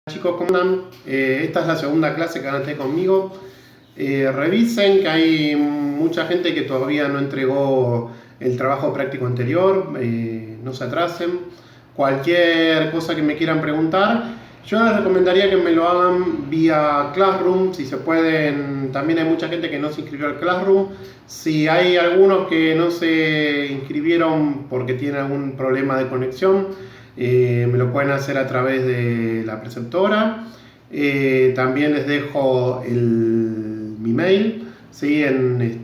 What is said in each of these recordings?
Chicos, ¿cómo andan? Esta es la segunda clase que van a tener conmigo. Revisen que hay mucha gente que todavía no entregó el trabajo práctico anterior. No se atrasen. Cualquier cosa que me quieran preguntar, yo les recomendaría que me lo hagan vía Classroom. Si se pueden, también hay mucha gente que no se inscribió al Classroom. Si hay algunos que no se inscribieron porque tienen algún problema de conexión, me lo pueden hacer a través de la preceptora. También les dejo mi mail, ¿sí?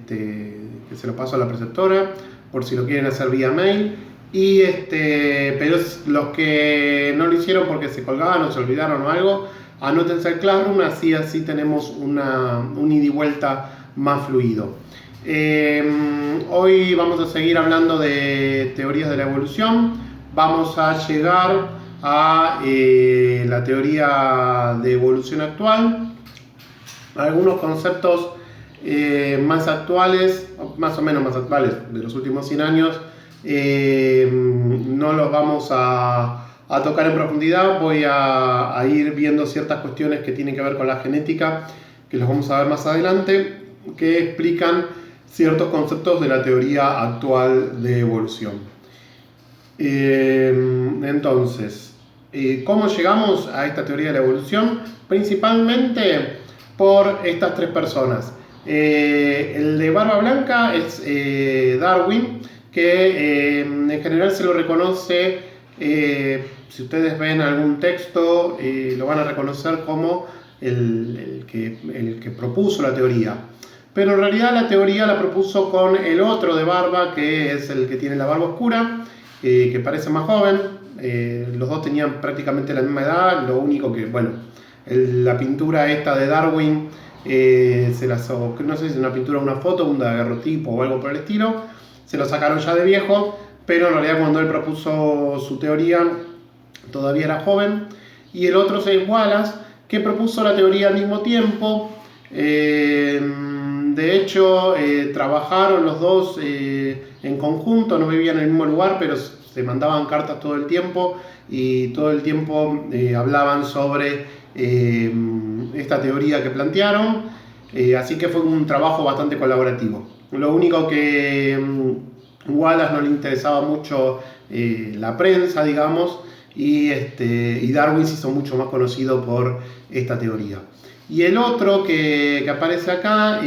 Que se lo paso a la preceptora por si lo quieren hacer vía mail. Pero los que no lo hicieron porque se colgaban o se olvidaron o algo, anótense al Classroom, así tenemos un ida y vuelta más fluido. Hoy vamos a seguir hablando de teorías de la evolución. Vamos a llegar a la teoría de evolución actual. Algunos conceptos más actuales, más o menos más actuales, de los últimos 100 años, no los vamos a tocar en profundidad. Voy a ir viendo ciertas cuestiones que tienen que ver con la genética, que los vamos a ver más adelante, que explican ciertos conceptos de la teoría actual de evolución. Entonces, ¿cómo llegamos a esta teoría de la evolución? Principalmente por estas tres personas. El de barba blanca es Darwin, que en general se lo reconoce, si ustedes ven algún texto, lo van a reconocer como el que propuso la teoría. Pero en realidad la teoría la propuso con el otro de barba, que es el que tiene la barba oscura, que parece más joven. Los dos tenían prácticamente la misma edad, lo único que, bueno, la pintura esta de Darwin, no sé si es una pintura o una foto, un daguerrotipo o algo por el estilo, se lo sacaron ya de viejo, pero en realidad cuando él propuso su teoría todavía era joven. Y el otro es Wallace, que propuso la teoría al mismo tiempo. De hecho, trabajaron los dos en conjunto, no vivían en el mismo lugar, pero se mandaban cartas todo el tiempo y todo el tiempo hablaban sobre esta teoría que plantearon. Así que fue un trabajo bastante colaborativo. Lo único que Wallace no le interesaba mucho la prensa, digamos, y Darwin se hizo mucho más conocido por esta teoría. Y el otro que aparece acá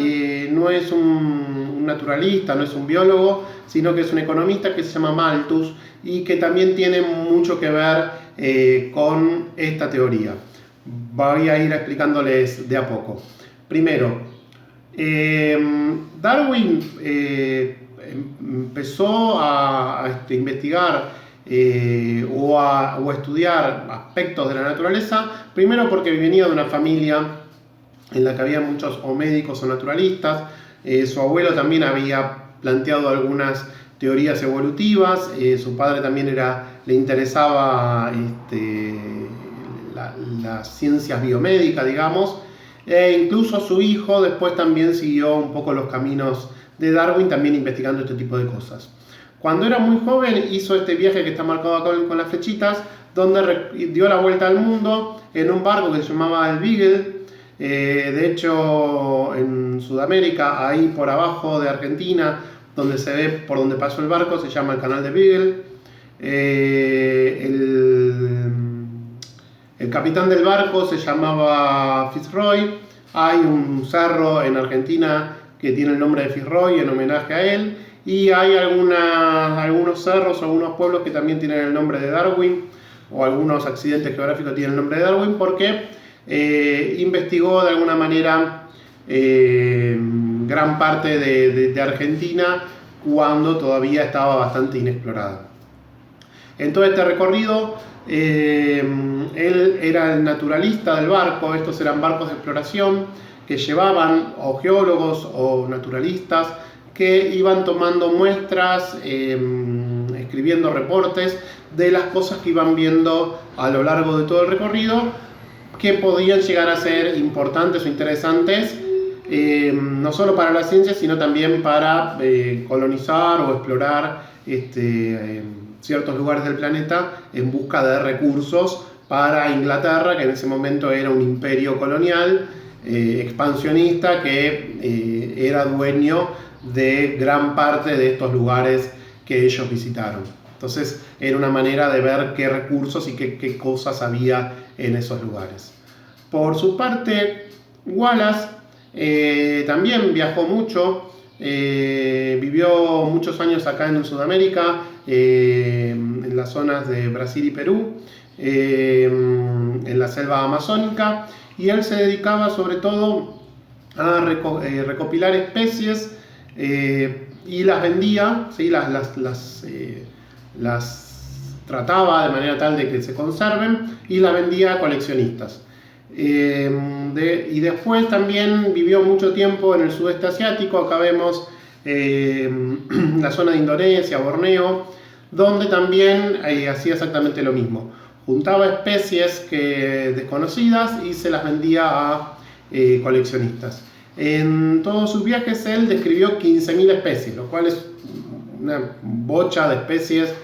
no es un naturalista, no es un biólogo, sino que es un economista que se llama Malthus y que también tiene mucho que ver con esta teoría. Voy a ir explicándoles de a poco. Primero, Darwin empezó a investigar o a estudiar aspectos de la naturaleza, primero porque venía de una familia en la que había muchos o médicos o naturalistas. Su abuelo también había planteado algunas teorías evolutivas. Su padre también le interesaba las ciencias biomédicas, digamos. Incluso su hijo después también siguió un poco los caminos de Darwin, también investigando este tipo de cosas. Cuando era muy joven hizo este viaje que está marcado acá con las flechitas, donde dio la vuelta al mundo en un barco que se llamaba el Beagle. De hecho, en Sudamérica, ahí por abajo de Argentina, donde se ve por donde pasó el barco, se llama el canal de Beagle. El capitán del barco se llamaba Fitzroy. Hay un cerro en Argentina que tiene el nombre de Fitzroy en homenaje a él. Y hay algunos cerros o algunos pueblos que también tienen el nombre de Darwin, o algunos accidentes geográficos tienen el nombre de Darwin, porque investigó de alguna manera gran parte de Argentina cuando todavía estaba bastante inexplorada. En todo este recorrido, él era el naturalista del barco. Estos eran barcos de exploración que llevaban o geólogos o naturalistas que iban tomando muestras, escribiendo reportes de las cosas que iban viendo a lo largo de todo el recorrido, que podían llegar a ser importantes o interesantes, no solo para la ciencia, sino también para colonizar o explorar ciertos lugares del planeta en busca de recursos para Inglaterra, que en ese momento era un imperio colonial expansionista que era dueño de gran parte de estos lugares que ellos visitaron. Entonces era una manera de ver qué recursos y qué cosas había en esos lugares. Por su parte, Wallace también viajó mucho, vivió muchos años acá en Sudamérica, en las zonas de Brasil y Perú, en la selva amazónica, y él se dedicaba sobre todo a recopilar especies y las vendía, ¿sí? Las trataba de manera tal de que se conserven y las vendía a coleccionistas. Y después también vivió mucho tiempo en el sudeste asiático. Acá vemos la zona de Indonesia, Borneo, donde también hacía exactamente lo mismo. Juntaba especies desconocidas y se las vendía a coleccionistas. En todos sus viajes él describió 15.000 especies, lo cual es una bocha de especies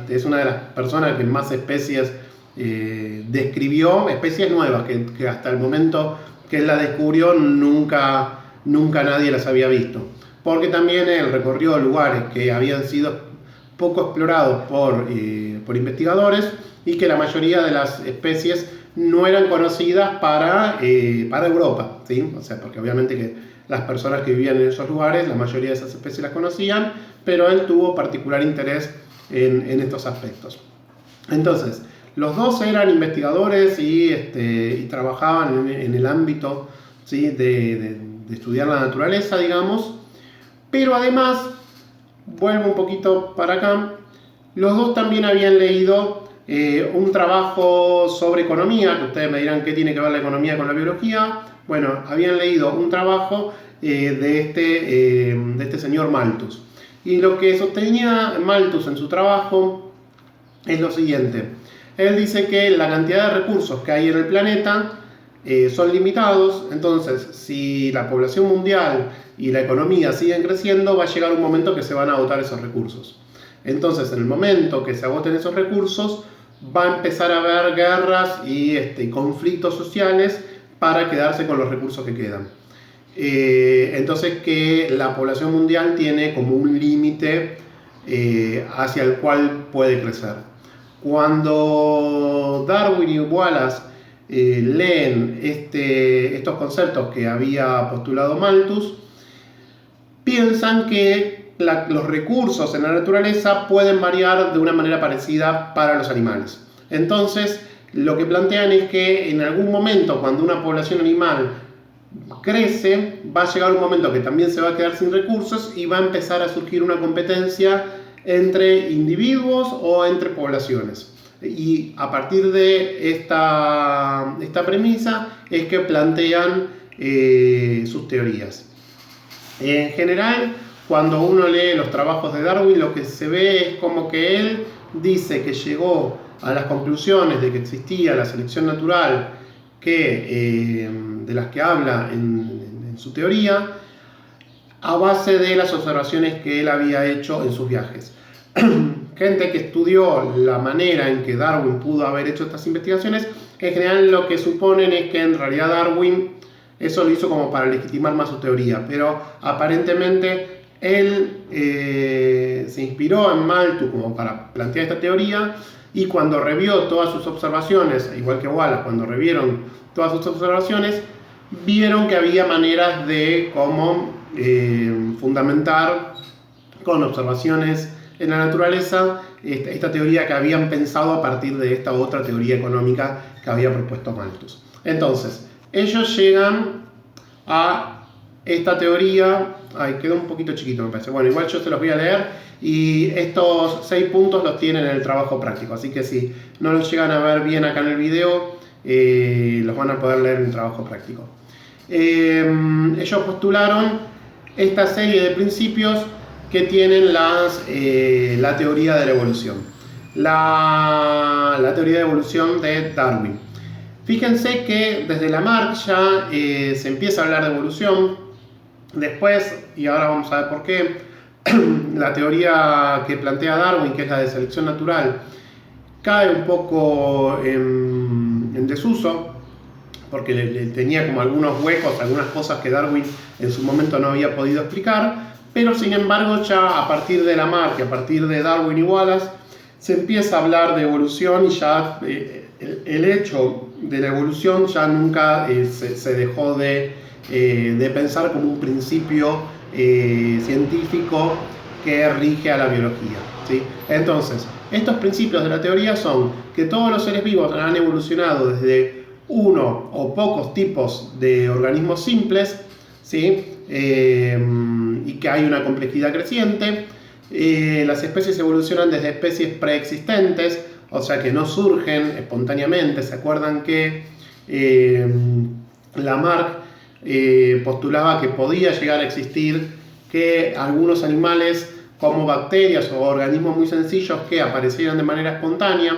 es una de las personas que más especies describió, especies nuevas que hasta el momento que él la descubrió nunca nadie las había visto, porque también él recorrió lugares que habían sido poco explorados por investigadores y que la mayoría de las especies no eran conocidas para Europa, ¿sí? O sea, porque obviamente que las personas que vivían en esos lugares, la mayoría de esas especies las conocían, pero él tuvo particular interés en estos aspectos. Entonces, los dos eran investigadores y trabajaban en el ámbito, ¿sí? de estudiar la naturaleza, digamos, pero además, vuelvo un poquito para acá, los dos también habían leído un trabajo sobre economía, que ustedes me dirán qué tiene que ver la economía con la biología. Bueno, habían leído un trabajo de este señor Malthus. Y lo que sostenía Malthus en su trabajo es lo siguiente. Él dice que la cantidad de recursos que hay en el planeta son limitados, entonces si la población mundial y la economía siguen creciendo, va a llegar un momento que se van a agotar esos recursos. Entonces, en el momento que se agoten esos recursos, va a empezar a haber guerras y conflictos sociales para quedarse con los recursos que quedan. Entonces, que la población mundial tiene como un límite hacia el cual puede crecer. Cuando Darwin y Wallace leen estos conceptos que había postulado Malthus, piensan que los recursos en la naturaleza pueden variar de una manera parecida para los animales. Entonces, lo que plantean es que en algún momento, cuando una población animal crece, va a llegar un momento que también se va a quedar sin recursos y va a empezar a surgir una competencia entre individuos o entre poblaciones. Y a partir de esta premisa es que plantean sus teorías. En general, cuando uno lee los trabajos de Darwin, lo que se ve es como que él dice que llegó a las conclusiones de que existía la selección natural de las que habla en su teoría, a base de las observaciones que él había hecho en sus viajes. Gente que estudió la manera en que Darwin pudo haber hecho estas investigaciones, en general lo que suponen es que en realidad Darwin eso lo hizo como para legitimar más su teoría, pero aparentemente él se inspiró en Malthus como para plantear esta teoría, y cuando revió todas sus observaciones, igual que Wallace, cuando revieron todas sus observaciones, vieron que había maneras de cómo fundamentar con observaciones en la naturaleza esta teoría que habían pensado a partir de esta otra teoría económica que había propuesto Malthus. Entonces, ellos llegan a esta teoría. Ay, quedó un poquito chiquito, me parece. Bueno, igual yo se los voy a leer, y estos 6 puntos los tienen en el trabajo práctico, así que si no los llegan a ver bien acá en el video, los van a poder leer en el trabajo práctico. Ellos postularon esta serie de principios que tienen la teoría de la evolución, la teoría de evolución de Darwin. Fíjense que desde Lamarck ya se empieza a hablar de evolución. Después, y ahora vamos a ver por qué, la teoría que plantea Darwin, que es la de selección natural, cae un poco en desuso, porque le tenía como algunos huecos, algunas cosas que Darwin en su momento no había podido explicar, pero sin embargo ya a partir de Lamarck, a partir de Darwin y Wallace, se empieza a hablar de evolución y ya el hecho de la evolución ya nunca se dejó de pensar como un principio científico que rige a la biología, ¿sí? Entonces, estos principios de la teoría son que todos los seres vivos han evolucionado desde uno o pocos tipos de organismos simples, ¿sí? Y que hay una complejidad creciente. Las especies evolucionan desde especies preexistentes, o sea que no surgen espontáneamente. ¿Se acuerdan que Lamarck postulaba que podía llegar a existir que algunos animales como bacterias o organismos muy sencillos que aparecieran de manera espontánea?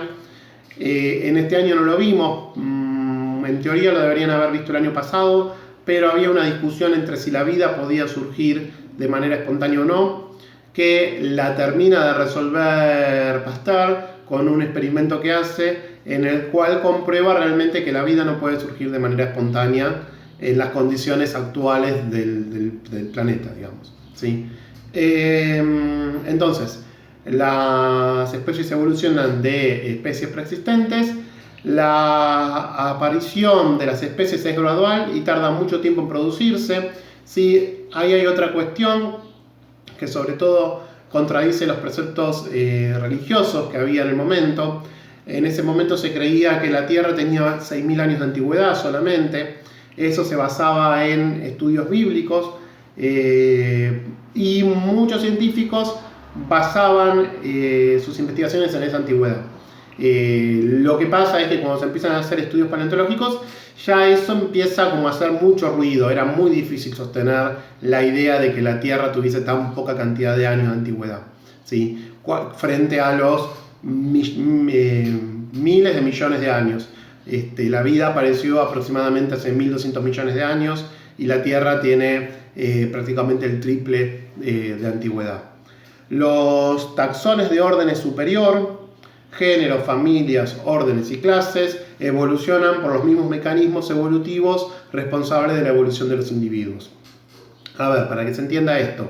En este año no lo vimos, en teoría lo deberían haber visto el año pasado, pero había una discusión entre si la vida podía surgir de manera espontánea o no, que la termina de resolver Pasteur con un experimento que hace en el cual comprueba realmente que la vida no puede surgir de manera espontánea en las condiciones actuales del planeta, digamos, ¿sí? Entonces, las especies evolucionan de especies preexistentes. La aparición de las especies es gradual y tarda mucho tiempo en producirse. ¿Sí? Ahí hay otra cuestión que sobre todo contradice los preceptos religiosos que había en el momento. En ese momento se creía que la Tierra tenía 6.000 años de antigüedad solamente. Eso se basaba en estudios bíblicos y muchos científicos basaban sus investigaciones en esa antigüedad. Lo que pasa es que cuando se empiezan a hacer estudios paleontológicos, ya eso empieza como a hacer mucho ruido. Era muy difícil sostener la idea de que la Tierra tuviese tan poca cantidad de años de antigüedad, ¿sí? Frente a los miles de millones de años. La vida apareció aproximadamente hace 1.200 millones de años y la Tierra tiene prácticamente el triple de antigüedad. Los taxones de órdenes superior, géneros, familias, órdenes y clases, evolucionan por los mismos mecanismos evolutivos responsables de la evolución de los individuos. A ver, para que se entienda esto.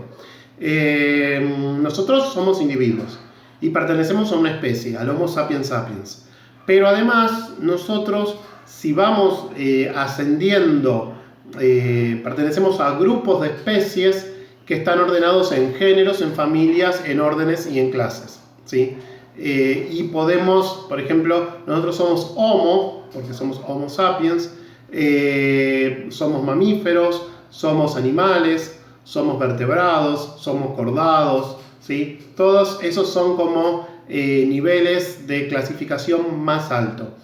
Nosotros somos individuos y pertenecemos a una especie, al Homo sapiens sapiens. Pero además, nosotros, si vamos ascendiendo, pertenecemos a grupos de especies que están ordenados en géneros, en familias, en órdenes y en clases, ¿sí? Y podemos, por ejemplo, nosotros somos Homo, porque somos Homo sapiens, somos mamíferos, somos animales, somos vertebrados, somos cordados, ¿sí? Todos esos son como niveles de clasificación más alto.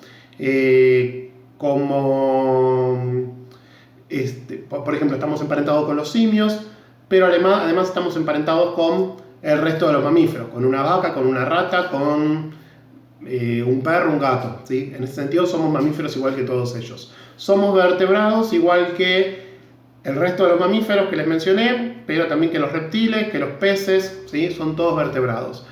Por ejemplo, estamos emparentados con los simios, pero además estamos emparentados con el resto de los mamíferos, con una vaca, con una rata, con un perro, un gato, ¿sí? En ese sentido somos mamíferos igual que todos ellos. Somos vertebrados igual que el resto de los mamíferos que les mencioné, pero también que los reptiles, que los peces, ¿sí? Son todos vertebrados.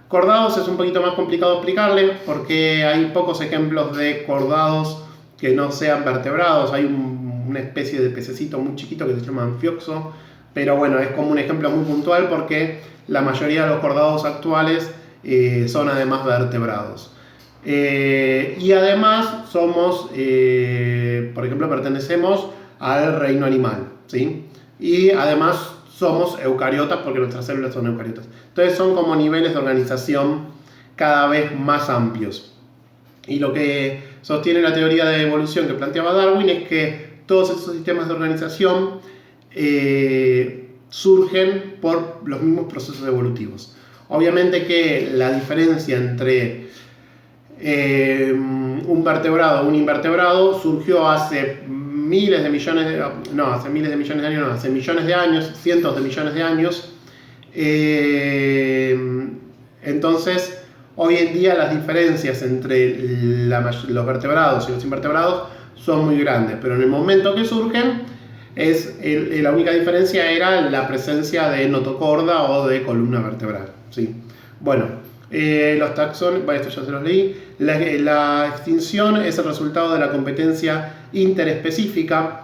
Cordados es un poquito más complicado explicarles porque hay pocos ejemplos de cordados que no sean vertebrados. Hay una especie de pececito muy chiquito que se llama anfioxo, pero bueno, es como un ejemplo muy puntual porque la mayoría de los cordados actuales son además vertebrados. Y además somos, por ejemplo, pertenecemos al reino animal, ¿sí? Y además somos eucariotas porque nuestras células son eucariotas. Entonces son como niveles de organización cada vez más amplios. Y lo que sostiene la teoría de evolución que planteaba Darwin es que todos esos sistemas de organización surgen por los mismos procesos evolutivos. Obviamente que la diferencia entre un vertebrado o un invertebrado surgió hace millones de años, hace millones de años, cientos de millones de años. Entonces, hoy en día las diferencias entre los vertebrados y los invertebrados son muy grandes, pero en el momento que surgen, la única diferencia era la presencia de notocorda o de columna vertebral, ¿sí? Bueno, Los taxones, bueno, esto ya se los leí. La extinción es el resultado de la competencia interespecífica.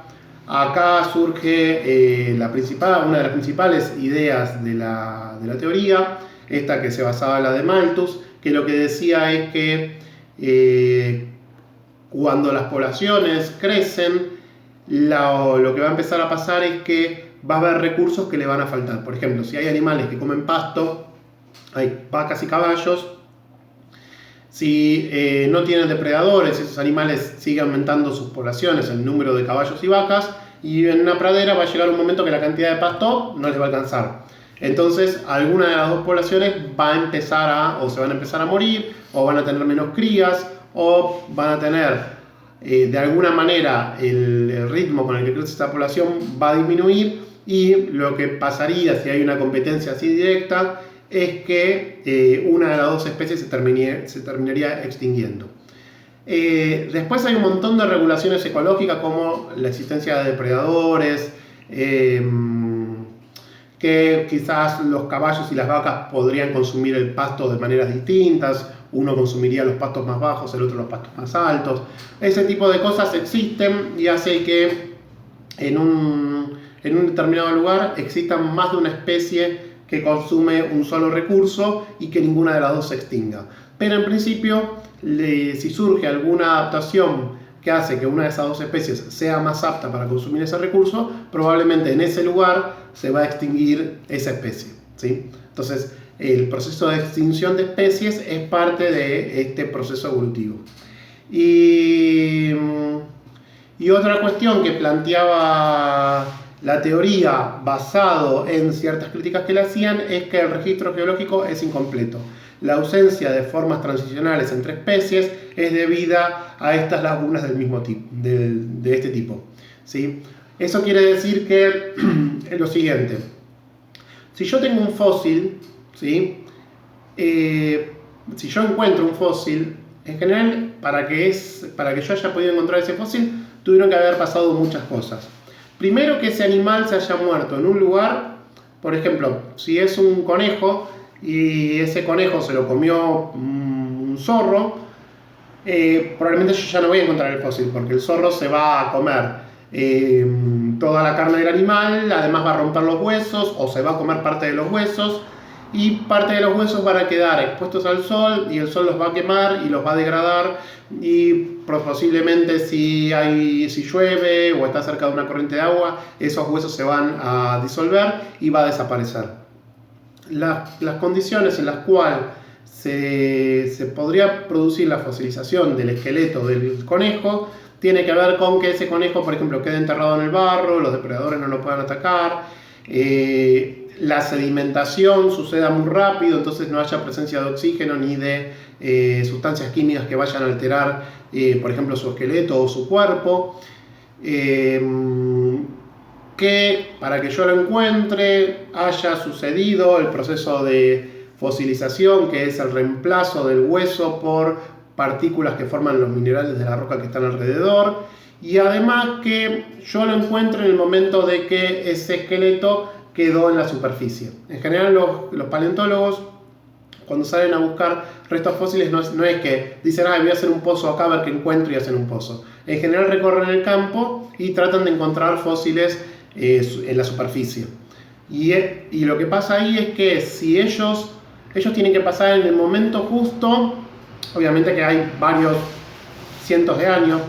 Acá surge una de las principales ideas de la teoría, esta que se basaba en la de Malthus, que lo que decía es que cuando las poblaciones crecen, lo que va a empezar a pasar es que va a haber recursos que le van a faltar. Por ejemplo, si hay animales que comen pasto, hay vacas y caballos, si no tienen depredadores, esos animales siguen aumentando sus poblaciones, el número de caballos y vacas, y en una pradera va a llegar un momento que la cantidad de pasto no les va a alcanzar. Entonces, alguna de las dos poblaciones va a empezar o se van a empezar a morir, o van a tener menos crías, o van a tener, de alguna manera, el ritmo con el que crece esta población va a disminuir, y lo que pasaría si hay una competencia así directa es que una de las dos especies se terminaría extinguiendo. Después hay un montón de regulaciones ecológicas, como la existencia de depredadores, que quizás los caballos y las vacas podrían consumir el pasto de maneras distintas. Uno consumiría los pastos más bajos, el otro los pastos más altos. Ese tipo de cosas existen y hace que en un determinado lugar existan más de una especie que consume un solo recurso y que ninguna de las dos se extinga. Pero en principio, si surge alguna adaptación que hace que una de esas dos especies sea más apta para consumir ese recurso, probablemente en ese lugar se va a extinguir esa especie, ¿sí? Entonces, el proceso de extinción de especies es parte de este proceso evolutivo. Y otra cuestión que planteaba la teoría, basado en ciertas críticas que le hacían, es que el registro geológico es incompleto. La ausencia de formas transicionales entre especies es debida a estas lagunas del mismo tipo, de este tipo, ¿sí? Eso quiere decir que es lo siguiente: si yo tengo un fósil, ¿sí? Si yo encuentro un fósil, en general, para que yo haya podido encontrar ese fósil, tuvieron que haber pasado muchas cosas. Primero, que ese animal se haya muerto en un lugar. Por ejemplo, si es un conejo y ese conejo se lo comió un zorro, probablemente yo ya no voy a encontrar el fósil, porque el zorro se va a comer toda la carne del animal, además va a romper los huesos o se va a comer parte de los huesos, y parte de los huesos van a quedar expuestos al sol y el sol los va a quemar y los va a degradar, y posiblemente si llueve o está cerca de una corriente de agua, esos huesos se van a disolver y va a desaparecer. Las condiciones en las cuales se podría producir la fosilización del esqueleto del conejo tiene que ver con que ese conejo, por ejemplo, quede enterrado en el barro, los depredadores no lo puedan atacar, la sedimentación suceda muy rápido, entonces no haya presencia de oxígeno ni de sustancias químicas que vayan a alterar, por ejemplo, su esqueleto o su cuerpo. Que para que yo lo encuentre haya sucedido el proceso de fosilización, que es el reemplazo del hueso por partículas que forman los minerales de la roca que están alrededor, y además que yo lo encuentre en el momento de que ese esqueleto quedó en la superficie. En general, los paleontólogos, cuando salen a buscar restos fósiles, no es que dicen, voy a hacer un pozo acá a ver qué encuentro, y hacen un pozo. En general recorren el campo y tratan de encontrar fósiles en la superficie. Y lo que pasa ahí es que si ellos tienen que pasar en el momento justo, obviamente que hay varios cientos de años,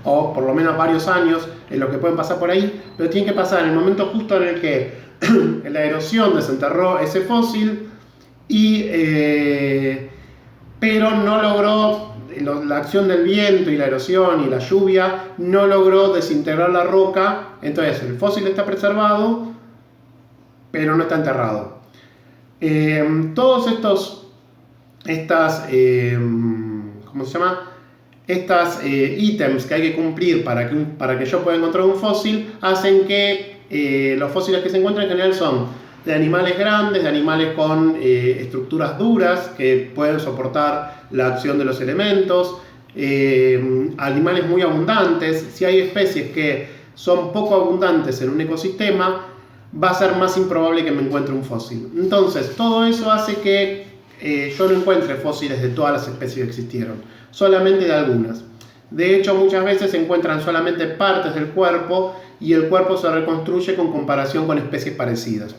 o por lo menos varios años en los que pueden pasar por ahí, pero tienen que pasar en el momento justo en el que la erosión desenterró ese fósil, pero no logró, la acción del viento y la erosión y la lluvia no logró desintegrar la roca. Entonces el fósil está preservado, pero no está enterrado. Todos estas ítems que hay que cumplir para que yo pueda encontrar un fósil hacen que los fósiles que se encuentran en general son de animales grandes, de animales con estructuras duras que pueden soportar la acción de los elementos, animales muy abundantes. Si hay especies que son poco abundantes en un ecosistema, va a ser más improbable que me encuentre un fósil. Entonces, todo eso hace que yo no encuentre fósiles de todas las especies que existieron, solamente de algunas. De hecho, muchas veces se encuentran solamente partes del cuerpo y el cuerpo se reconstruye con comparación con especies parecidas.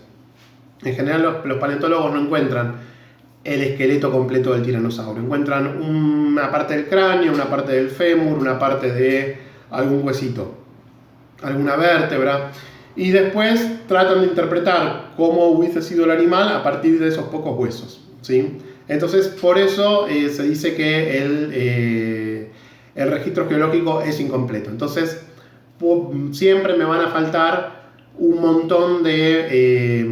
En general, los paleontólogos no encuentran el esqueleto completo del tiranosaurio. Encuentran una parte del cráneo, una parte del fémur, una parte de algún huesito, alguna vértebra, y después tratan de interpretar cómo hubiese sido el animal a partir de esos pocos huesos, ¿sí? Entonces, por eso se dice que el registro geológico es incompleto. Entonces, siempre me van a faltar un montón de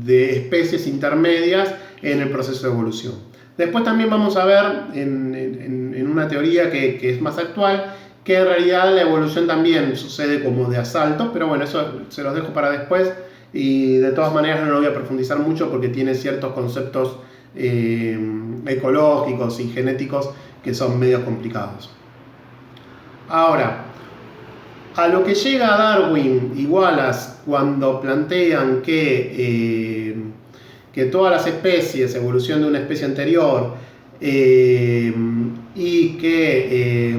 especies intermedias en el proceso de evolución. Después también vamos a ver en una teoría que es más actual, que en realidad la evolución también sucede como de asalto, pero bueno, eso se los dejo para después y de todas maneras no lo voy a profundizar mucho porque tiene ciertos conceptos ecológicos y genéticos que son medio complicados. Ahora, a lo que llega Darwin y Wallace cuando plantean que todas las especies, evolución de una especie anterior, y que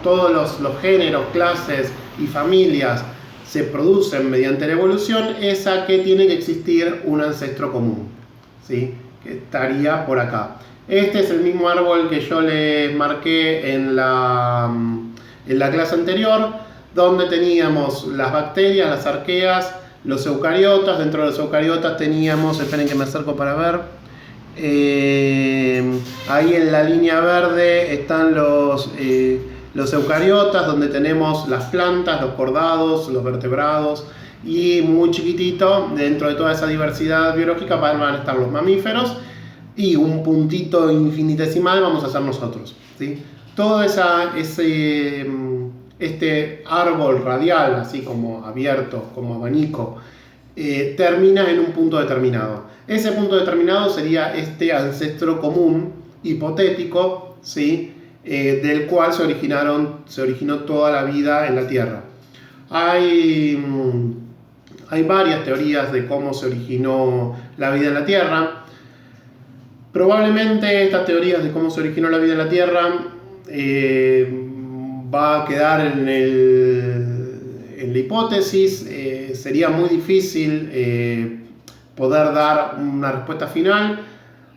todos los géneros, clases y familias se producen mediante la evolución, es a que tiene que existir un ancestro común, ¿sí? Que estaría por acá. Este es el mismo árbol que yo les marqué en la clase anterior, donde teníamos las bacterias, las arqueas, los eucariotas. Dentro de los eucariotas teníamos, esperen que me acerco para ver, ahí en la línea verde están los eucariotas, donde tenemos las plantas, los cordados, los vertebrados, y muy chiquitito, dentro de toda esa diversidad biológica van a estar los mamíferos, y un puntito infinitesimal vamos a ser nosotros, ¿sí? Todo este árbol radial, así como abierto, como abanico, termina en un punto determinado. Ese punto determinado sería este ancestro común hipotético, ¿sí? Del cual se originó toda la vida en la Tierra. Hay varias teorías de cómo se originó la vida en la Tierra. Probablemente estas teorías de cómo se originó la vida en la Tierra va a quedar en la hipótesis. Sería muy difícil poder dar una respuesta final.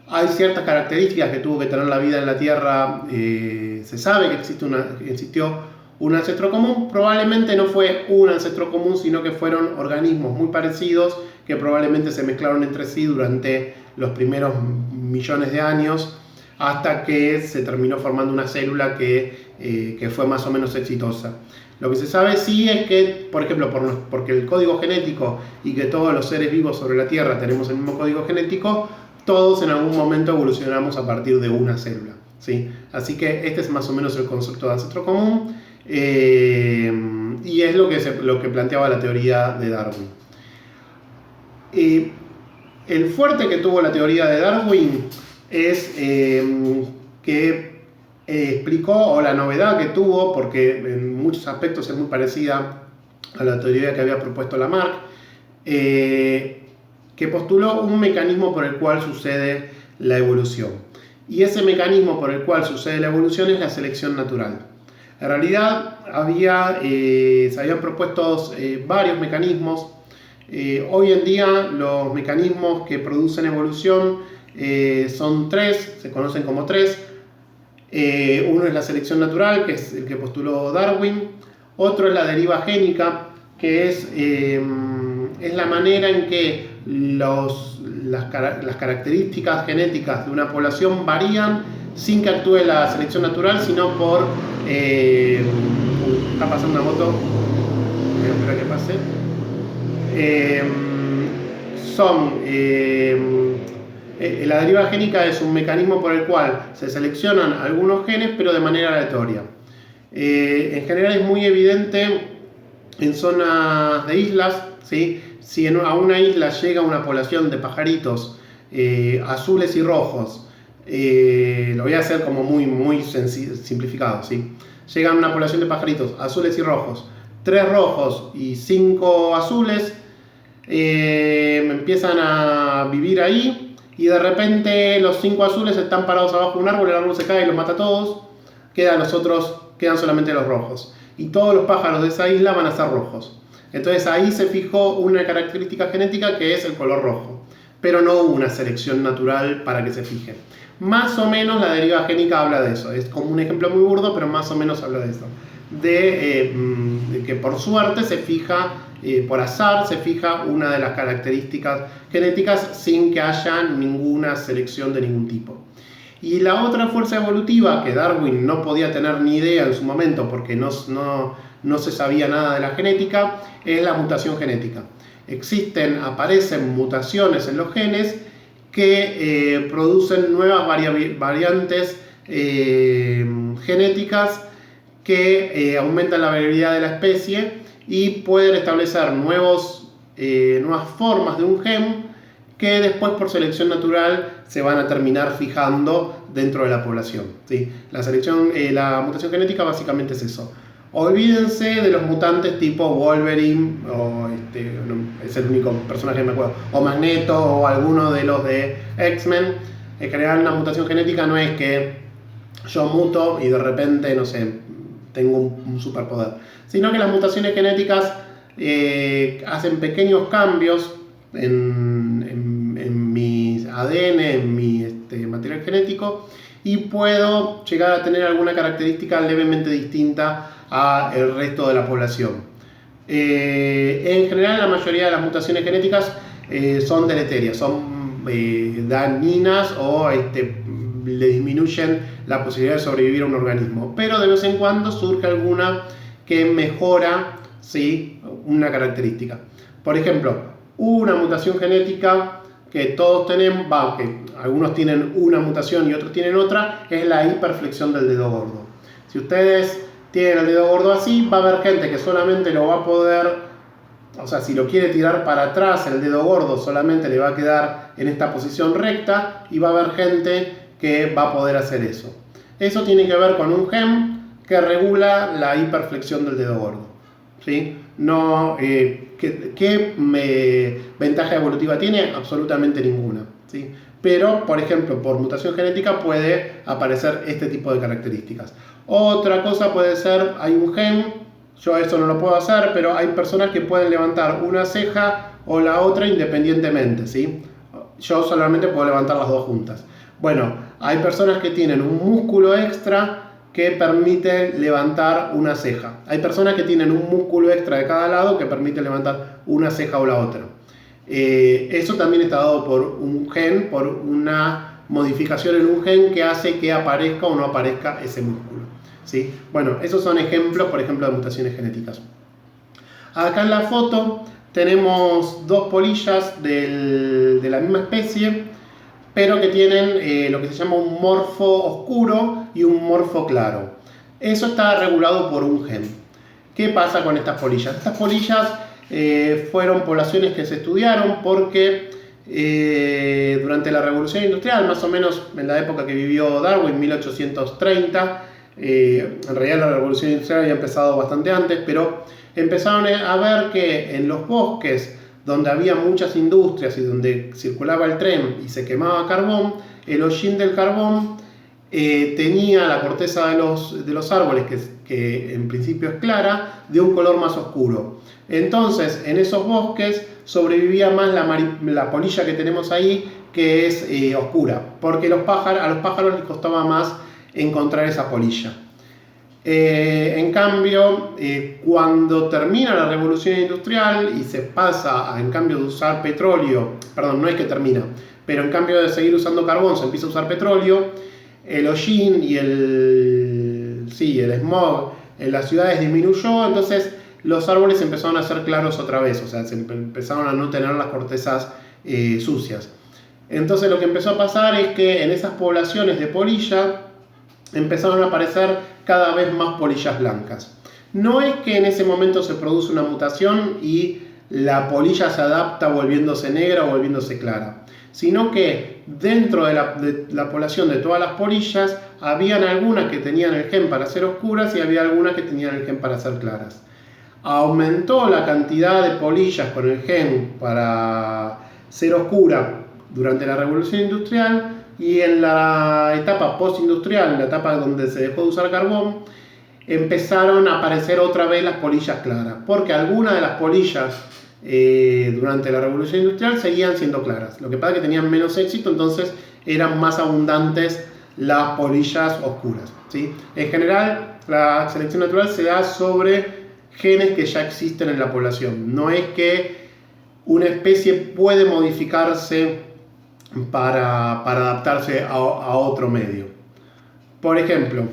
Hay ciertas características que tuvo que tener la vida en la Tierra. Se sabe que existió un ancestro común. Probablemente no fue un ancestro común, sino que fueron organismos muy parecidos que probablemente se mezclaron entre sí durante los primeros millones de años, hasta que se terminó formando una célula que fue más o menos exitosa. Lo que se sabe sí es que, por ejemplo, porque el código genético y que todos los seres vivos sobre la Tierra tenemos el mismo código genético, todos en algún momento evolucionamos a partir de una célula, ¿sí? Así que este es más o menos el concepto de ancestro común, y es lo que planteaba la teoría de Darwin. El fuerte que tuvo la teoría de Darwin es que explicó, o la novedad que tuvo, porque en muchos aspectos es muy parecida a la teoría que había propuesto Lamarck, que postuló un mecanismo por el cual sucede la evolución. Y ese mecanismo por el cual sucede la evolución es la selección natural. En realidad se habían propuesto varios mecanismos. Hoy en día los mecanismos que producen evolución son tres, se conocen como tres. Uno es la selección natural, que es el que postuló Darwin. Otro es la deriva génica, que es la manera en que las características genéticas de una población varían sin que actúe la selección natural, sino por... está pasando una moto, voy a esperar que pase. La deriva génica es un mecanismo por el cual se seleccionan algunos genes, pero de manera aleatoria. En general es muy evidente en zonas de islas, ¿sí? Si a una isla llega una población de pajaritos azules y rojos, lo voy a hacer como muy simplificado, ¿sí? Llega una población de pajaritos azules y rojos, 3 rojos y 5 azules, empiezan a vivir ahí. y de repente los 5 azules están parados abajo de un árbol, el árbol se cae y los mata a todos, quedan solamente los rojos. Y todos los pájaros de esa isla van a ser rojos. Entonces ahí se fijó una característica genética que es el color rojo, pero no hubo una selección natural para que se fije. Más o menos la deriva génica habla de eso, es como un ejemplo muy burdo, pero más o menos habla de eso. De que por suerte se fija, por azar se fija una de las características genéticas sin que haya ninguna selección de ningún tipo. Y la otra fuerza evolutiva que Darwin no podía tener ni idea en su momento porque no se sabía nada de la genética, es la mutación genética. Aparecen mutaciones en los genes que producen nuevas variantes genéticas que aumentan la variabilidad de la especie y pueden establecer nuevas formas de un gen que después por selección natural se van a terminar fijando dentro de la población, ¿sí? La mutación genética básicamente es eso. Olvídense de los mutantes tipo Wolverine, es el único personaje que me acuerdo, o Magneto, o alguno de los de X-Men. En general, una mutación genética no es que yo muto y de repente, no sé, tengo un superpoder, sino que las mutaciones genéticas hacen pequeños cambios en mi ADN, en mi material genético, y puedo llegar a tener alguna característica levemente distinta al resto de la población. En general, la mayoría de las mutaciones genéticas son deleterias, son dañinas o le disminuyen la posibilidad de sobrevivir a un organismo, pero de vez en cuando surge alguna que mejora, ¿sí?, una característica. Por ejemplo, una mutación genética que todos tenemos, que algunos tienen una mutación y otros tienen otra, es la hiperflexión del dedo gordo. Si ustedes tienen el dedo gordo así, va a haber gente que solamente lo va a poder, o sea, si lo quiere tirar para atrás, el dedo gordo solamente le va a quedar en esta posición recta, y va a haber gente que va a poder hacer eso. Eso tiene que ver con un gen que regula la hiperflexión del dedo gordo, ¿sí? No, ¿qué ventaja evolutiva tiene? Absolutamente ninguna, ¿sí? Pero, por ejemplo, por mutación genética puede aparecer este tipo de características. Otra cosa puede ser, hay un gen, yo eso no lo puedo hacer, pero hay personas que pueden levantar una ceja o la otra independientemente, ¿sí? Yo solamente puedo levantar las dos juntas. Bueno, hay personas que tienen un músculo extra que permite levantar una ceja. Hay personas que tienen un músculo extra de cada lado que permite levantar una ceja o la otra. Eso también está dado por un gen, por una modificación en un gen que hace que aparezca o no aparezca ese músculo, ¿sí? Bueno, esos son ejemplos, por ejemplo, de mutaciones genéticas. Acá en la foto tenemos dos polillas de la misma especie, pero que tienen lo que se llama un morfo oscuro y un morfo claro. Eso está regulado por un gen. ¿Qué pasa con estas polillas? Estas polillas fueron poblaciones que se estudiaron porque durante la Revolución Industrial, más o menos en la época que vivió Darwin, 1830, en realidad la Revolución Industrial había empezado bastante antes, pero empezaron a ver que en los bosques donde había muchas industrias y donde circulaba el tren y se quemaba carbón, el hollín del carbón tenía la corteza de los árboles, que en principio es clara, de un color más oscuro. Entonces, en esos bosques sobrevivía más la polilla que tenemos ahí, que es oscura, porque a los pájaros les costaba más encontrar esa polilla. En cambio, cuando termina la revolución industrial y se pasa en cambio de usar petróleo, perdón, no es que termina, pero en cambio de seguir usando carbón se empieza a usar petróleo, el hollín y el smog en las ciudades disminuyó, entonces los árboles empezaron a ser claros otra vez, o sea, se empezaron a no tener las cortezas sucias. Entonces lo que empezó a pasar es que en esas poblaciones de polilla empezaron a aparecer cada vez más polillas blancas. No es que en ese momento se produce una mutación y la polilla se adapta volviéndose negra o volviéndose clara, sino que dentro de la población de todas las polillas habían algunas que tenían el gen para ser oscuras y había algunas que tenían el gen para ser claras. Aumentó la cantidad de polillas con el gen para ser oscura durante la Revolución Industrial, y en la etapa postindustrial, en la etapa donde se dejó de usar carbón, empezaron a aparecer otra vez las polillas claras, porque algunas de las polillas durante la Revolución Industrial seguían siendo claras. Lo que pasa es que tenían menos éxito, entonces eran más abundantes las polillas oscuras, ¿sí? En general, la selección natural se da sobre genes que ya existen en la población. No es que una especie puede modificarse para adaptarse a otro medio. Por ejemplo,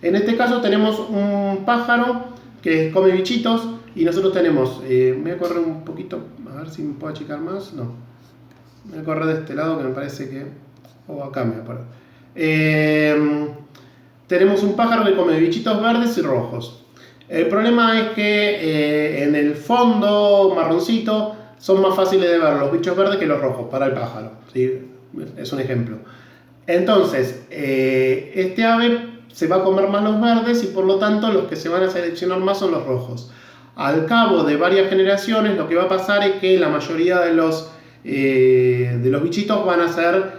en este caso tenemos un pájaro que come bichitos y nosotros tenemos, me voy a correr un poquito, a ver si me puedo achicar más, no, me voy a correr de este lado que me parece que, acá me voy a parar. Tenemos un pájaro que come bichitos verdes y rojos. El problema es que en el fondo marroncito son más fáciles de ver los bichos verdes que los rojos para el pájaro, ¿sí? Es un ejemplo. Entonces, este ave se va a comer más los verdes y por lo tanto los que se van a seleccionar más son los rojos. Al cabo de varias generaciones lo que va a pasar es que la mayoría de los bichitos van a ser,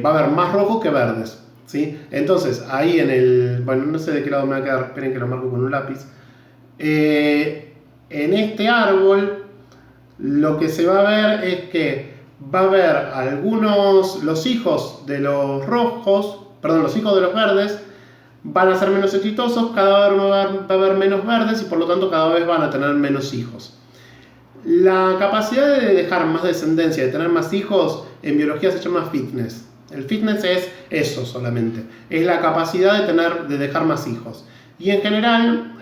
va a haber más rojos que verdes, ¿sí? Entonces ahí bueno, no sé de qué lado me va a quedar, esperen que lo marco con un lápiz. En este árbol lo que se va a ver es que va a haber los hijos de los rojos, perdón, los hijos de los verdes van a ser menos exitosos, cada vez va a haber menos verdes y por lo tanto cada vez van a tener menos hijos. La capacidad de dejar más descendencia, de tener más hijos, en biología se llama fitness. El fitness es eso solamente, es la capacidad de dejar más hijos. Y en general,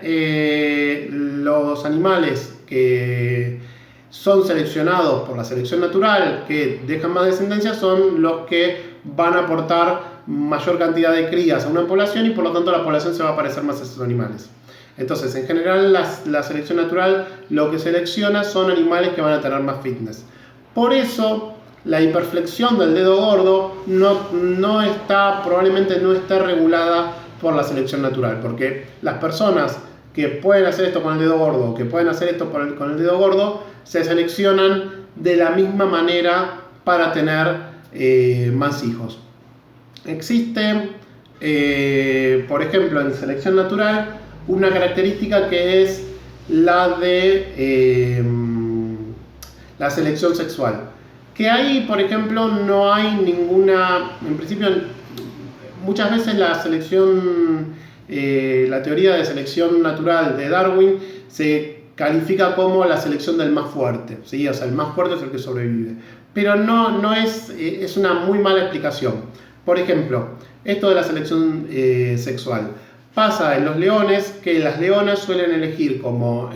los animales que son seleccionados por la selección natural, que dejan más descendencia, son los que van a aportar mayor cantidad de crías a una población y por lo tanto la población se va a parecer más a esos animales. Entonces, en general, la selección natural lo que selecciona son animales que van a tener más fitness. Por eso, la hiperflexión del dedo gordo probablemente no está regulada por la selección natural, porque las personas que pueden hacer esto con el dedo gordo, que pueden hacer esto con el dedo gordo, se seleccionan de la misma manera para tener más hijos. Existe, por ejemplo, en selección natural, una característica que es la de la selección sexual. Que ahí, por ejemplo, no hay ninguna, en principio, muchas veces la teoría de selección natural de Darwin se califica como la selección del más fuerte, ¿sí? O sea, el más fuerte es el que sobrevive. Pero no es una muy mala explicación. Por ejemplo, esto de la selección sexual. Pasa en los leones que las leonas suelen elegir como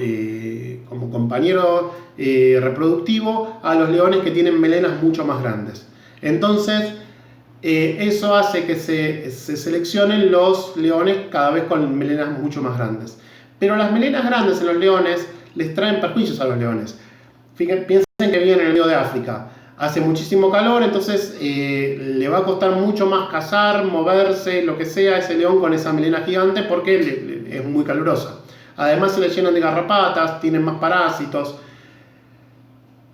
compañero reproductivo a los leones que tienen melenas mucho más grandes. Entonces, eso hace que se seleccionen los leones cada vez con melenas mucho más grandes. Pero las melenas grandes en los leones les traen perjuicios a los leones. Piensen que viven en el medio de África. Hace muchísimo calor, entonces le va a costar mucho más cazar, moverse, lo que sea, ese león con esa melena gigante porque es muy calurosa. Además se le llenan de garrapatas, tienen más parásitos.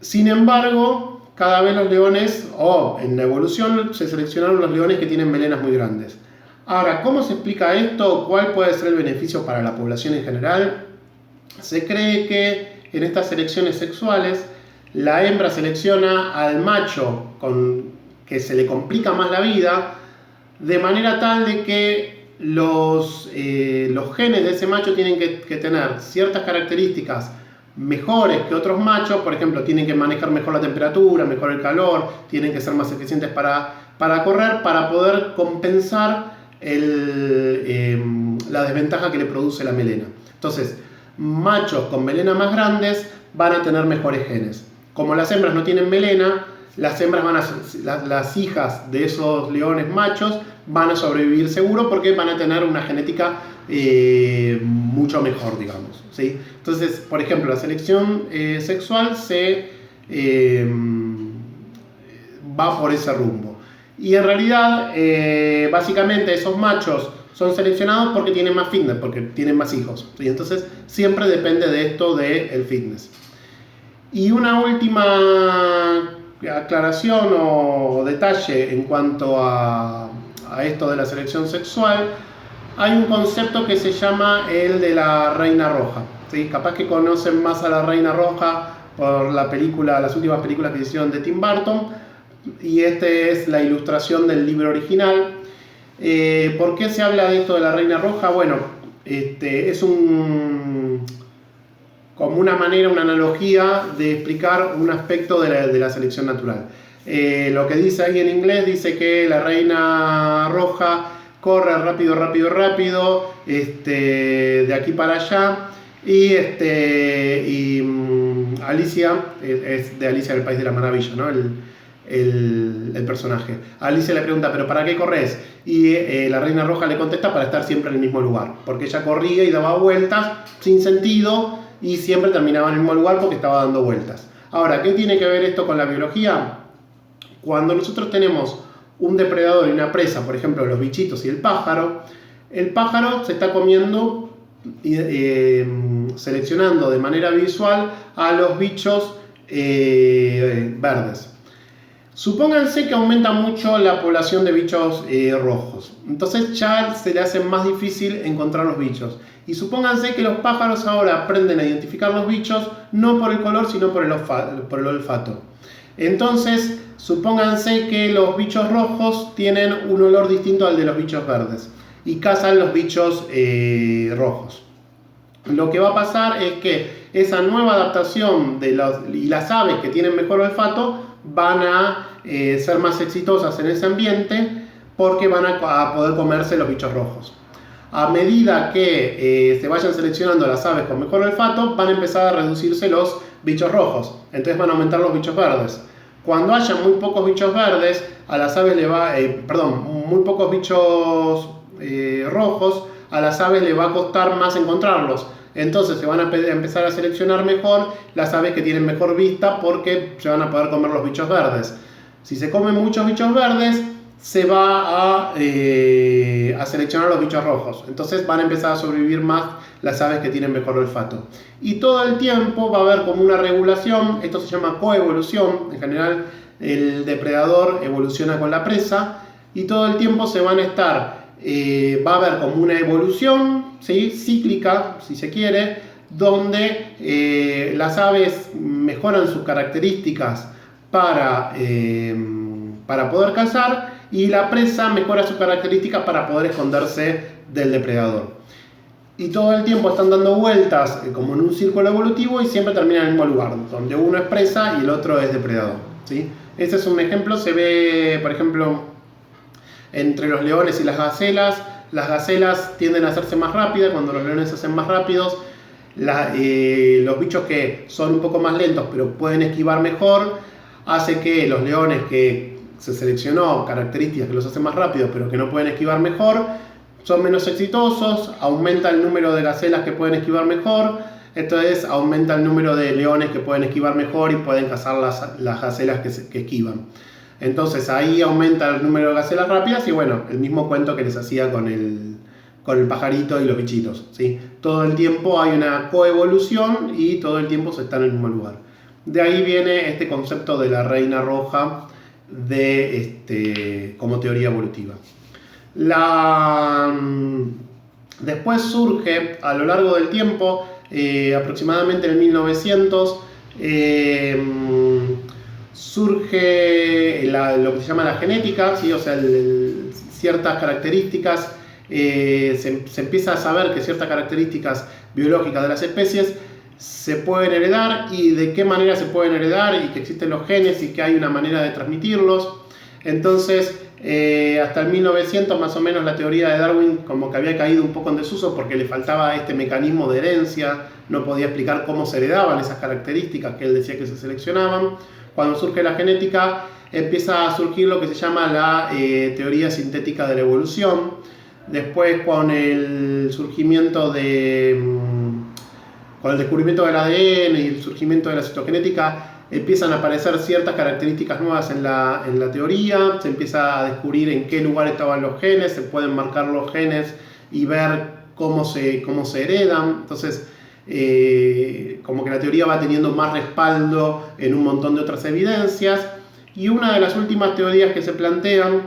Sin embargo, cada vez los leones, en la evolución se seleccionaron los leones que tienen melenas muy grandes. Ahora, ¿cómo se explica esto? ¿Cuál puede ser el beneficio para la población en general? Se cree que en estas selecciones sexuales la hembra selecciona al macho que se le complica más la vida, de manera tal de que los genes de ese macho tienen que tener ciertas características mejores que otros machos. Por ejemplo, tienen que manejar mejor la temperatura, mejor el calor, tienen que ser más eficientes para correr, para poder compensar la desventaja que le produce la melena. Entonces, machos con melena más grandes van a tener mejores genes. Como las hembras no tienen melena, las hijas de esos leones machos van a sobrevivir seguro porque van a tener una genética mucho mejor, digamos, ¿sí? Entonces, por ejemplo, la selección sexual va por ese rumbo. Y en realidad, básicamente esos machos son seleccionados porque tienen más fitness, porque tienen más hijos. Y entonces siempre depende de esto del fitness. Y una última aclaración o detalle en cuanto a esto de la selección sexual, hay un concepto que se llama el de la reina roja, ¿sí? Capaz que conocen más a la reina roja por las últimas películas que hicieron de Tim Burton, y esta es la ilustración del libro original. ¿Por qué se habla de esto de la reina roja? Bueno, es como una manera, una analogía de explicar un aspecto de la selección natural. Lo que dice ahí en inglés dice que la reina roja corre rápido, de aquí para allá, y Alicia, es de Alicia en el País de la Maravilla, ¿no? El personaje. Alicia le pregunta, ¿pero para qué corres? Y la reina roja le contesta, para estar siempre en el mismo lugar, porque ella corría y daba vueltas sin sentido y siempre terminaba en el mismo lugar porque estaba dando vueltas. Ahora, ¿qué tiene que ver esto con la biología? Cuando nosotros tenemos un depredador y una presa, por ejemplo los bichitos y el pájaro se está comiendo, seleccionando de manera visual a los bichos verdes. Supónganse que aumenta mucho la población de bichos rojos, entonces ya se le hace más difícil encontrar los bichos. Y supónganse que los pájaros ahora aprenden a identificar los bichos no por el color, sino por el olfato. Entonces, supónganse que los bichos rojos tienen un olor distinto al de los bichos verdes y cazan los bichos rojos. Lo que va a pasar es que esa nueva adaptación y las aves que tienen mejor olfato van a ser más exitosas en ese ambiente porque van a poder comerse los bichos rojos. A medida que se vayan seleccionando las aves con mejor olfato, van a empezar a reducirse los bichos rojos, entonces van a aumentar los bichos verdes. Cuando haya muy pocos bichos verdes, a las aves muy pocos bichos rojos, a las aves le va a costar más encontrarlos. Entonces se van a empezar a seleccionar mejor las aves que tienen mejor vista porque se van a poder comer los bichos verdes. Si se comen muchos bichos verdes, se va a seleccionar los bichos rojos. Entonces van a empezar a sobrevivir más las aves que tienen mejor olfato. Y todo el tiempo va a haber como una regulación, esto se llama coevolución. En general el depredador evoluciona con la presa y todo el tiempo se van a estar, va a haber como una evolución, ¿sí? Cíclica, si se quiere, donde las aves mejoran sus características para poder cazar y la presa mejora sus características para poder esconderse del depredador. Y todo el tiempo están dando vueltas como en un círculo evolutivo y siempre terminan en el mismo lugar, donde uno es presa y el otro es depredador, ¿sí? Este es un ejemplo, se ve, por ejemplo, entre los leones y las gacelas. Las gacelas tienden a hacerse más rápidas, cuando los leones se hacen más rápidos, los bichos que son un poco más lentos pero pueden esquivar mejor, hace que los leones que se seleccionó características que los hacen más rápidos pero que no pueden esquivar mejor, son menos exitosos, aumenta el número de gacelas que pueden esquivar mejor, entonces aumenta el número de leones que pueden esquivar mejor y pueden cazar las gacelas que esquivan. Entonces ahí aumenta el número de gacelas rápidas y bueno, el mismo cuento que les hacía con el pajarito y los bichitos, ¿sí? Todo el tiempo hay una coevolución y todo el tiempo se está en el mismo lugar. De ahí viene este concepto de la reina roja como teoría evolutiva. Después surge a lo largo del tiempo, aproximadamente en 1900, surge lo que se llama la genética, ¿sí? O sea, ciertas características, se empieza a saber que ciertas características biológicas de las especies se pueden heredar y de qué manera se pueden heredar y que existen los genes y que hay una manera de transmitirlos. Entonces, hasta el 1900 más o menos la teoría de Darwin como que había caído un poco en desuso porque le faltaba este mecanismo de herencia, no podía explicar cómo se heredaban esas características que él decía que se seleccionaban. Cuando surge la genética empieza a surgir lo que se llama la teoría sintética de la evolución. Después con el descubrimiento del ADN y el surgimiento de la citogenética empiezan a aparecer ciertas características nuevas en la teoría, se empieza a descubrir en qué lugar estaban los genes, se pueden marcar los genes y ver cómo se heredan. Entonces, como que la teoría va teniendo más respaldo en un montón de otras evidencias. Y una de las últimas teorías que se planteó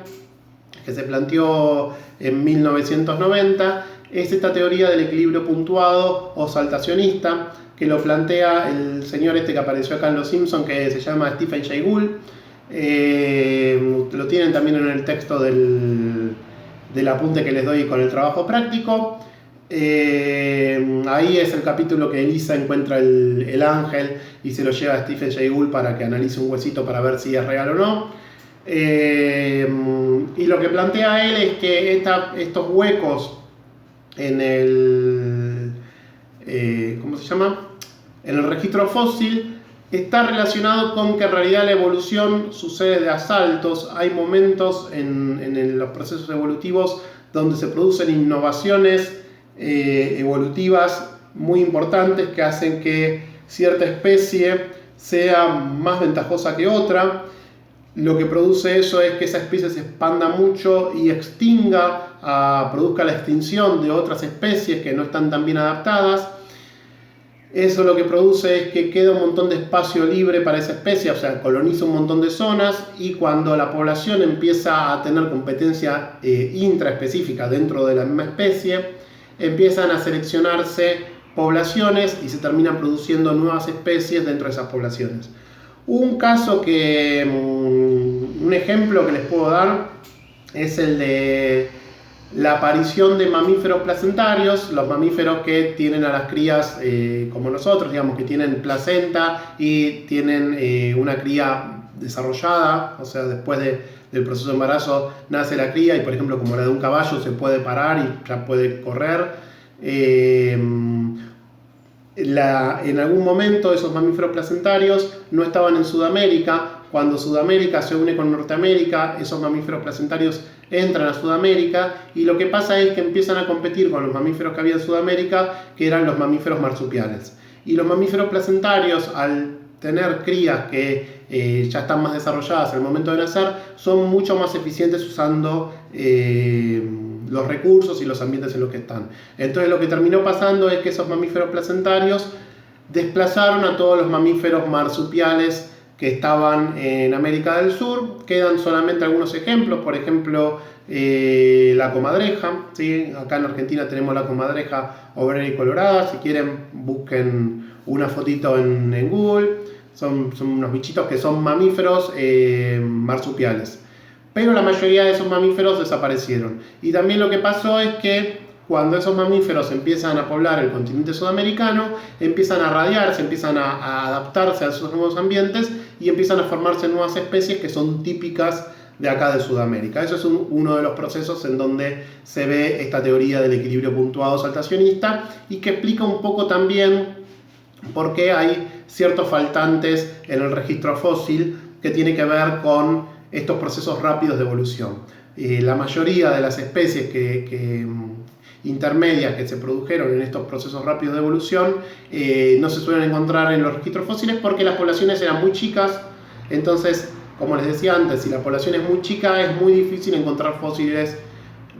en 1990, es esta teoría del equilibrio puntuado o saltacionista, que lo plantea el señor este que apareció acá en Los Simpsons, que se llama Stephen Jay Gould. Lo tienen también en el texto del apunte que les doy con el trabajo práctico. Ahí es el capítulo que Elisa encuentra el ángel y se lo lleva a Stephen Jay Gould para que analice un huesito para ver si es real o no. Y lo que plantea él es que estos huecos en el ¿cómo se llama? En el registro fósil está relacionado con que en realidad la evolución sucede de a saltos. Hay momentos en los procesos evolutivos donde se producen innovaciones evolutivas muy importantes que hacen que cierta especie sea más ventajosa que otra. Lo que produce eso es que esa especie se expanda mucho y produzca la extinción de otras especies que no están tan bien adaptadas. Eso lo que produce es que queda un montón de espacio libre para esa especie, o sea, coloniza un montón de zonas, y cuando la población empieza a tener competencia intraespecífica dentro de la misma especie, empiezan a seleccionarse poblaciones y se terminan produciendo nuevas especies dentro de esas poblaciones. Un ejemplo que les puedo dar es el de la aparición de mamíferos placentarios, los mamíferos que tienen a las crías como nosotros, digamos, que tienen placenta y tienen una cría desarrollada, o sea, después del proceso de embarazo nace la cría y, por ejemplo, como la de un caballo, se puede parar y ya puede correr. En algún momento esos mamíferos placentarios no estaban en Sudamérica. Cuando Sudamérica se une con Norteamérica, esos mamíferos placentarios entran a Sudamérica, y lo que pasa es que empiezan a competir con los mamíferos que había en Sudamérica, que eran los mamíferos marsupiales. Y los mamíferos placentarios, al tener crías que ya están más desarrolladas en el momento de nacer, son mucho más eficientes usando los recursos y los ambientes en los que están. Entonces lo que terminó pasando es que esos mamíferos placentarios desplazaron a todos los mamíferos marsupiales que estaban en América del Sur. Quedan solamente algunos ejemplos, por ejemplo la comadreja, ¿sí? Acá en Argentina tenemos la comadreja obrera y colorada. Si quieren, busquen una fotito en Google. Son unos bichitos que son mamíferos marsupiales. Pero la mayoría de esos mamíferos desaparecieron. Y también lo que pasó es que cuando esos mamíferos empiezan a poblar el continente sudamericano, empiezan a radiarse, empiezan a adaptarse a esos nuevos ambientes y empiezan a formarse nuevas especies que son típicas de acá de Sudamérica. Eso es uno de los procesos en donde se ve esta teoría del equilibrio puntuado saltacionista, y que explica un poco también por qué hay ciertos faltantes en el registro fósil que tiene que ver con estos procesos rápidos de evolución. La mayoría de las especies intermedias que se produjeron en estos procesos rápidos de evolución no se suelen encontrar en los registros fósiles porque las poblaciones eran muy chicas. Entonces, como les decía antes, si la población es muy chica, es muy difícil encontrar fósiles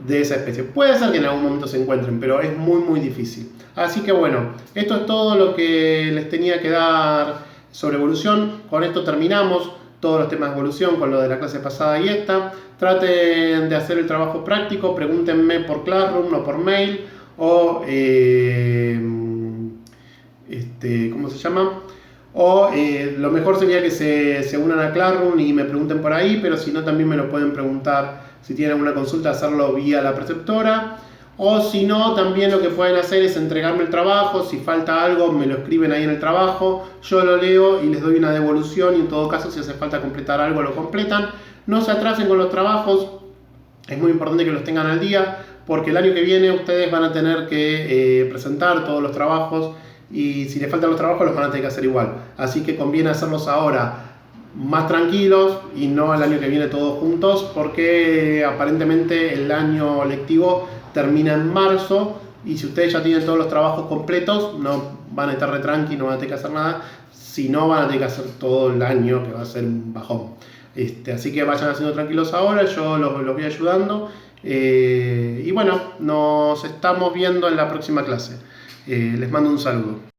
de esa especie. Puede ser que en algún momento se encuentren, pero es muy difícil. Así que bueno, esto es todo lo que les tenía que dar sobre evolución. Con esto terminamos todos los temas de evolución, con lo de la clase pasada y esta. Traten de hacer el trabajo práctico, pregúntenme por Classroom o por mail, o ¿cómo se llama? O lo mejor sería que se unan a Classroom y me pregunten por ahí, pero si no, también me lo pueden preguntar. Si tienen alguna consulta, hacerlo vía la preceptora. O si no, también lo que pueden hacer es entregarme el trabajo. Si falta algo, me lo escriben ahí en el trabajo, yo lo leo y les doy una devolución, y en todo caso, si hace falta completar algo, lo completan. No se atrasen con los trabajos, es muy importante que los tengan al día, porque el año que viene ustedes van a tener que presentar todos los trabajos, y si les faltan los trabajos los van a tener que hacer igual. Así que conviene hacerlos ahora más tranquilos y no el año que viene todos juntos, porque aparentemente el año lectivo termina en marzo, y si ustedes ya tienen todos los trabajos completos, no van a estar re tranqui, no van a tener que hacer nada. Si no, van a tener que hacer todo el año, que va a ser un bajón. Así que vayan haciendo tranquilos ahora, yo los voy ayudando. Y bueno, nos estamos viendo en la próxima clase. Les mando un saludo.